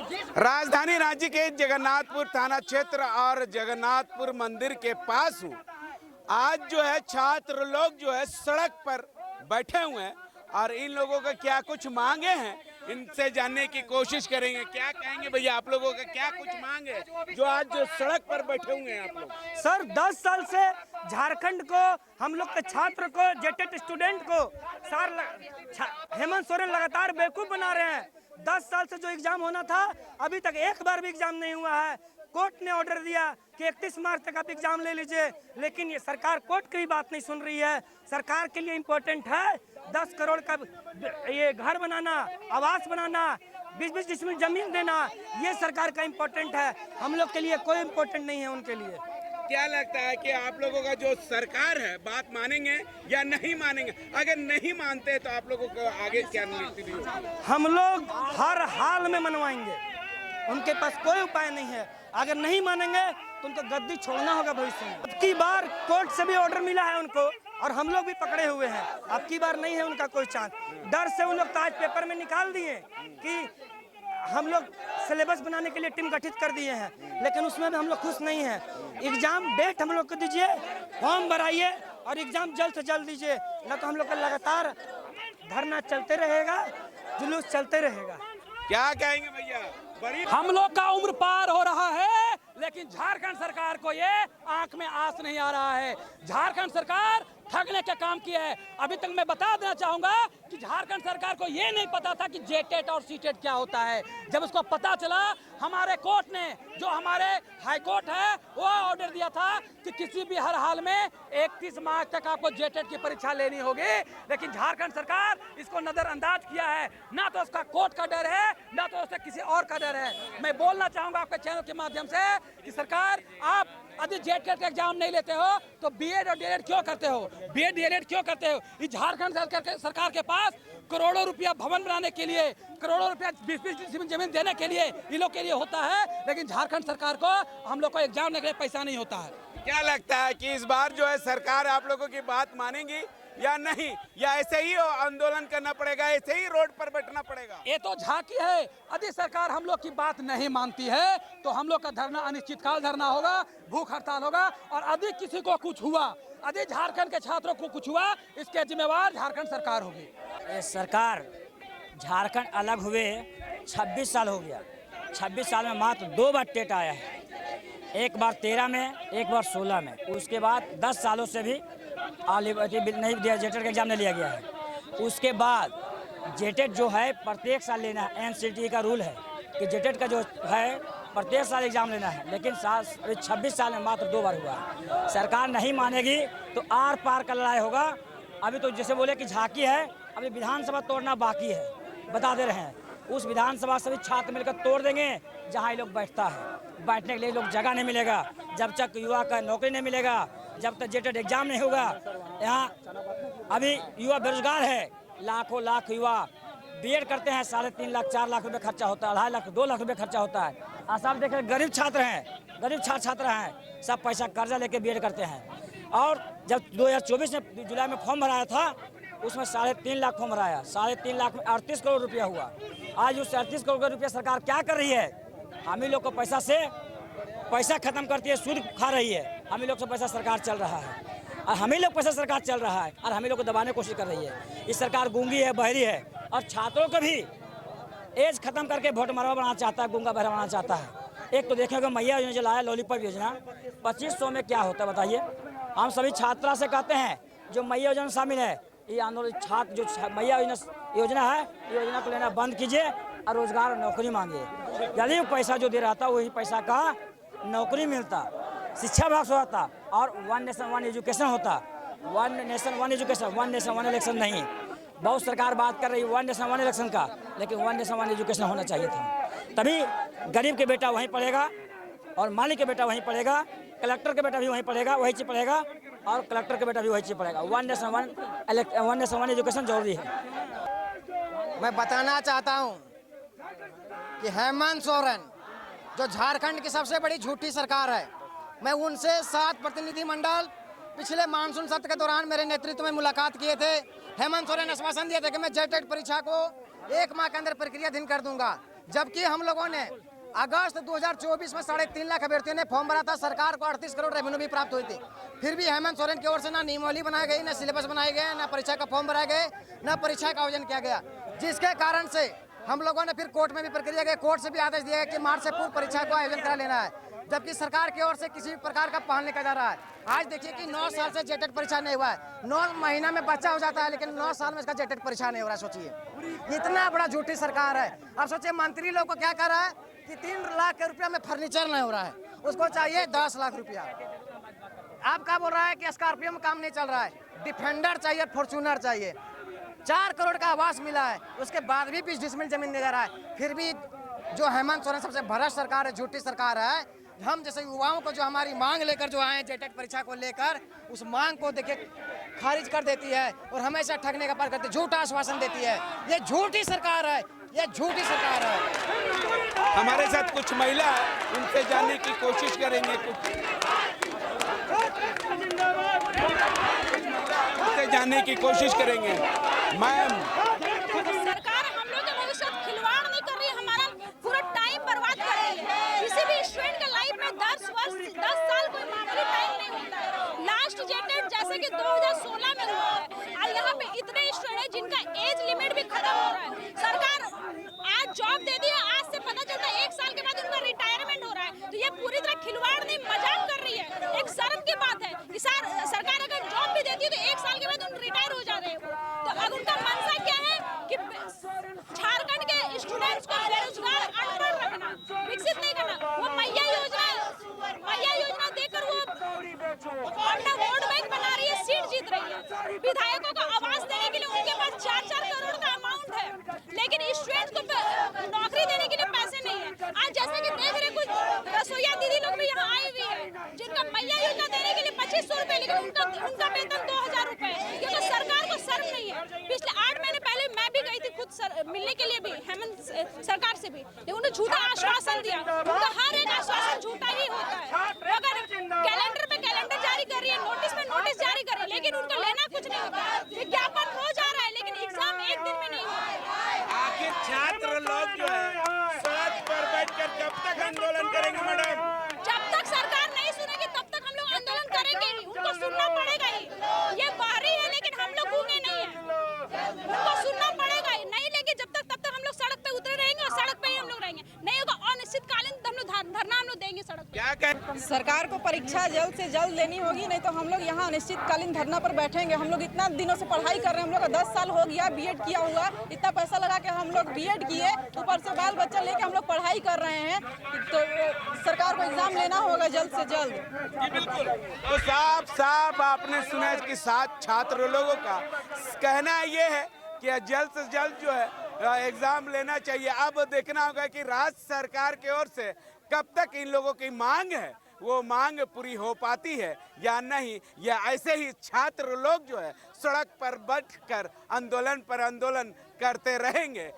राजधानी रांची के जगन्नाथपुर थाना क्षेत्र और जगन्नाथपुर मंदिर के पास हूँ। आज जो है छात्र लोग जो है सड़क पर बैठे हुए हैं और इन लोगों का क्या कुछ मांगे हैं इनसे जानने की कोशिश करेंगे। क्या कहेंगे भैया, आप लोगों का क्या कुछ मांग है जो आज जो सड़क पर बैठे हुए हैं आप लोग? सर 10 साल से झारखंड को, हम लोग के छात्र को, जेटेट स्टूडेंट को हेमंत सोरेन लगातार बेवकूफ बना रहे हैं। 10 साल से जो एग्जाम होना था अभी तक एक बार भी एग्जाम नहीं हुआ है। कोर्ट ने ऑर्डर दिया कि 31 मार्च तक आप एग्जाम ले लीजिए, लेकिन ये सरकार कोर्ट की भी बात नहीं सुन रही है। सरकार के लिए इम्पोर्टेंट है 10 करोड़ का ये घर बनाना, आवास बनाना, 20-20 डिसमिल जमीन देना, ये सरकार का इम्पोर्टेंट है। हम लोग के लिए कोई इम्पोर्टेंट नहीं है उनके लिए। क्या लगता है कि आप लोगों का जो सरकार है बात मानेंगे या नहीं मानेंगे? अगर नहीं मानते तो आप लोगों को आगे क्या नीति होगी? हम लोग हर हाल में मनवाएंगे, उनके पास कोई उपाय नहीं है। अगर नहीं मानेंगे तो उनको गद्दी छोड़ना होगा भविष्य में। अब की बार कोर्ट से भी ऑर्डर मिला है उनको और हम लोग भी पकड़े हुए हैं। अब की बार नहीं है उनका कोई चांस। डर से उन लोग तो आज पेपर में निकाल दिए कि हम लोग सिलेबस बनाने के लिए टीम गठित कर दिए हैं, लेकिन उसमें भी हम लोग खुश नहीं हैं। एग्जाम डेट हम लोग को दीजिए, फॉर्म भराइए और एग्जाम जल्द से जल्द दीजिए, न तो हम लोग का लगातार धरना चलते रहेगा, जुलूस चलते रहेगा। क्या कहेंगे भैया? बड़ी हम लोग का उम्र पार हो रहा है, लेकिन झारखंड सरकार को ये आंख में आंस नहीं आ रहा है। झारखंड सरकार ठगने के काम की है। अभी तक मैं बता देना चाहूंगा कि झारखंड सरकार को ये नहीं पता था कि जेटेट और सीटेट क्या होता है। जब उसको पता चला, हमारे कोर्ट ने, जो हमारे हाई कोर्ट है, वो ऑर्डर दिया था कि किसी भी हर हाल में 31 मार्च तक आपको जेटेट की परीक्षा लेनी होगी, लेकिन झारखंड सरकार इसको नजरअंदाज किया है। ना तो उसका कोर्ट का डर है, ना तो उससे किसी और का डर है। मैं बोलना चाहूंगा आपके चैनल के माध्यम से कि सरकार, आप यदि जेटेट का एग्जाम नहीं लेते हो तो बीएड और डीएलएड क्यों करते हो? बीएड डीएलएड क्यों करते हो? इस झारखंड सरकार के पास करोड़ों रुपया भवन बनाने के लिए, करोड़ों रुपया 20-20 जमीन देने के लिए इन लोग के लिए होता है, लेकिन झारखंड सरकार को, हम लोग को एग्जाम लेने के लिए पैसा नहीं होता है। क्या लगता है कि इस बार जो है सरकार आप लोगों की बात मानेगी या नहीं, या ऐसे ही आंदोलन करना पड़ेगा, ऐसे ही रोड पर बैठना पड़ेगा? ये तो झांकी है। यदि सरकार हम लोग की बात नहीं मानती है तो हम लोग का धरना अनिश्चितकाल धरना होगा, भूख हड़ताल होगा। और यदि किसी को कुछ हुआ, यदि झारखंड के छात्रों को कुछ हुआ, इसके जिम्मेवार झारखंड सरकार होगी। सरकार, झारखंड अलग हुए 26 साल हो गया। 26 साल में मात्र 2 बार टेट आया है, एक बार 13 में, एक बार 16 में। उसके बाद 10 सालों से भी नहीं दिया, जेटेट का एग्जाम नहीं लिया गया है। उसके बाद जेटेट जो है प्रत्येक साल लेना है। एनसीटी का रूल है कि जेटेट का जो है प्रत्येक साल एग्जाम लेना है, लेकिन 26 साल में मात्र 2 बार हुआ है। सरकार नहीं मानेगी तो आर पार का लड़ाई होगा। अभी तो जैसे बोले कि झांकी है, अभी विधानसभा तोड़ना बाकी है, बता दे रहे हैं। उस विधानसभा सभी छात्र मिलकर तोड़ देंगे जहाँ ये लोग बैठता है। बैठने के लिए लोग जगह नहीं मिलेगा, जब तक युवा का नौकरी नहीं मिलेगा, जब तक जेटेट एग्जाम नहीं होगा। यहाँ अभी युवा बेरोजगार है, लाखों लाख युवा बीएड करते हैं, 3.5 लाख 4 लाख रुपए खर्चा होता है, 2.5 लाख 2 लाख रुपए खर्चा होता है। आप देख रहे हैं, गरीब छात्र हैं, गरीब छात्र हैं, सब पैसा कर्जा लेके बीएड करते हैं। और जब 2024 में जुलाई में फॉर्म भराया था, उसमें 3.5 लाख फॉर्म भराया, 3.5 लाख में 38 करोड़ रुपया हुआ। आज उस 38 करोड़ रुपया सरकार क्या कर रही है? हम ही लोग को पैसा खत्म करती है, सूद खा रही है। हम ही लोग से पैसा सरकार चल रहा है और हम ही लोग पैसा सरकार चल रहा है और हम ही लोग को दबाने की कोशिश कर रही है। इस सरकार गूंगी है, बहरी है और छात्रों को भी एज खत्म करके वोट मरवा बनाना चाहता है, गूंगा बहरा बनाना चाहता है। एक तो देखेंगे मैया योजना चलाया, लॉलीपॉप योजना, 2500 में क्या होता है बताइए? हम सभी छात्रा से कहते हैं जो मैया योजना शामिल है, ये आंदोलन छात्र जो मैया योजना है, योजना को लेना बंद कीजिए और रोजगार और नौकरी मांगिए। यदि पैसा जो दे रहा था वही पैसा का नौकरी मिलता, शिक्षा विभाग से होता और 1 नेशन 1 एजुकेशन होता। 1 नेशन 1 एजुकेशन, 1 नेशन 1 इलेक्शन नहीं। बहुत सरकार बात कर रही है 1 नेशन 1 इलेक्शन का, लेकिन 1 नेशन 1 एजुकेशन होना चाहिए था। तभी गरीब के बेटा वहीं पढ़ेगा और मालिक के बेटा वहीं पढ़ेगा, कलेक्टर के बेटा भी वहीं पढ़ेगा, वही चीज पढ़ेगा और कलेक्टर के बेटा भी वही चीज पढ़ेगा। 1 नेशन 1 एजुकेशन जरूरी है। मैं बताना चाहता हूं कि हेमंत सोरेन जो झारखंड की सबसे बड़ी झूठी सरकार है, मैं उनसे 7 प्रतिनिधिमंडल पिछले मानसून सत्र के दौरान मेरे नेतृत्व में मुलाकात किए थे। हेमंत सोरेन आश्वासन दिए थे कि मैं जेटेट परीक्षा को 1 माह के अंदर प्रक्रियाधीन कर दूंगा। जबकि हम लोगों ने अगस्त 2024 में 3.5 लाख अभ्यर्थियों ने फॉर्म भरा था। सरकार को 38 करोड़ रेवेन्यू भी प्राप्त हुई थी। फिर भी हेमंत सोरेन की ओर से ना नियमावली बनाई गई, ना सिलेबस बनाए गए, ना परीक्षा का फॉर्म भराए गए, ना परीक्षा का आयोजन किया गया, जिसके कारण से हम लोगों ने फिर कोर्ट में भी प्रक्रिया गई। कोर्ट से भी आदेश दिया गया कि मार्च से पूर्व परीक्षा को आयोजन करा लेना है, जबकि सरकार की ओर से किसी भी प्रकार का पहल नहीं किया जा रहा है। आज देखिए कि 9 साल से जेटेट परीक्षा नहीं हुआ है। 9 महीना में बच्चा हो जाता है, लेकिन 9 साल में इसका जेटेट परीक्षा नहीं हो रहा है। सोचिए, इतना बड़ा झूठी सरकार है। अब सोचिए मंत्री लोग को क्या कर रहा है कि 3 लाख के रुपया में फर्नीचर नहीं हो रहा है, उसको चाहिए 10 लाख रुपया। आप क्या बोल रहा है कि स्कॉर्पियो में काम नहीं चल रहा है, डिफेंडर चाहिए, फॉर्च्यूनर चाहिए। 4 करोड़ का आवास मिला है, उसके बाद भी 20 डिसमिल जमीन दे रहा है। फिर भी जो हेमंत सोरेन सबसे भ्रष्ट सरकार है, झूठी सरकार है। हम जैसे युवाओं को जो हमारी मांग लेकर जो आए जेटेट परीक्षा को लेकर, उस मांग को देखिए खारिज कर देती है और हमेशा ठगने का पार करती है, झूठा आश्वासन देती है। ये झूठी सरकार है, ये झूठी सरकार है। हमारे साथ कुछ महिला है, उनसे जानने की कोशिश करेंगे, उनसे जानने की कोशिश करेंगे। मैम, सरकार हम लोग के भविष्य से खिलवाड़ नहीं कर रही है, हमारा पूरा टाइम बर्बाद कर रही है। किसी भी स्टूडेंट के लाइफ में 10 साल कोई मामूली टाइम नहीं होता है। लास्ट जेटेट जैसे कि 2016 में हुआ है, और यहाँ पे इतने स्टूडेंट हैं जिनका एज लिमिट भी खत्म हो रहा है। सरकार आज जॉब दे दी है, आज से पता चलता है 1 साल के बाद उनका रिटायरमेंट हो रहा है। तो ये पूरी तरह खिलवाड़ नहीं, मजाक कर रही है। एक शर्म की बात है कि सरकार अगर जॉब भी देती है तो 1 साल के बाद उन रिटायर हो जा रहे हैं। तो अब उनका मंशा क्या है कि झारखंड के स्टूडेंट्स को बेरोजगार, अनपढ़ रखना, विकसित नहीं करना। वो मैया योजना देकर वो अपना वोट बैंक बना रही है, सीट जीत रही है। विधायकों को आवास देने के लिए उनके पास 4-4 करोड़ का अमाउंट है, लेकिन स्टूडेंट्स को नौकरी देने के लिए पैसे नहीं है। आज जैसे कि देख रहे कुछ रसोईया दीदी लोग भी यहाँ आई हुई है, जिनका मैया योजना देने के लिए 2500 रुपए, लेकिन उनका वेतन 2000 रुपए, क्योंकि सरकार को शर्म नहीं है। पिछले 8 महीने पहले मैं भी गई थी खुद मिलने के लिए भी हेमंत सरकार से भी, लेकिन उन्होंने झूठा आश्वासन दिया। उनका हर एक आश्वासन झूठा ही होता है। अगर कैलेंडर पे कैलेंडर जारी कर रही है, नोटिस पे नोटिस जारी कर रही है, लेकिन उनका लेना कुछ नहीं होता है। विज्ञापन हो जा रहा है, लेकिन एग्जाम 1 दिन में नहीं हुआ है। आखिर छात्र लोग जो है सड़क पर बैठकर कब तक आंदोलन करेंगे मैडम? जब तक सरकार नहीं सुनेगी तब तक हम लोग आंदोलन करेंगे ही, उनको सुनना पड़ेगा ही। ये बाहरी है, लेकिन हम लोग गूंगे नहीं है, उनको सुनना पड़ेगा ही। नहीं लेंगे जब तक, तब तक हम लोग सड़क पे उतरे रहेंगे और सड़क पे ही हम लोग रहेंगे। नहीं होगा अनिश्चितकालीन हम लोग धरना हम लोग देंगे सड़क पे। क्या कहें? सरकार को परीक्षा जल्द से जल्द लेनी होगी, नहीं तो हम लोग यहाँ अनिश्चितकालीन धरना पर बैठेंगे। हम लोग इतना दिनों से पढ़ाई कर रहे हैं, हम लोग का 10 साल हो गया बीएड किया हुआ, इतना पैसा लगा के हम लोग बीएड किए, ऊपर से बाल बच्चा लेके हम लोग पढ़ाई कर रहे हैं। तो सरकार को एग्जाम लेना होगा जल्द से जल्द। जी बिल्कुल। तो साफ आपने सुना कि 7 छात्र लोगों का कहना ये है कि जल्द से जल्द जो है एग्जाम लेना चाहिए। अब देखना होगा कि राज्य सरकार की ओर से कब तक इन लोगों की मांग है, वो मांग पूरी हो पाती है या नहीं, या ऐसे ही छात्र लोग जो है सड़क पर बैठकर आंदोलन पर आंदोलन करते रहेंगे।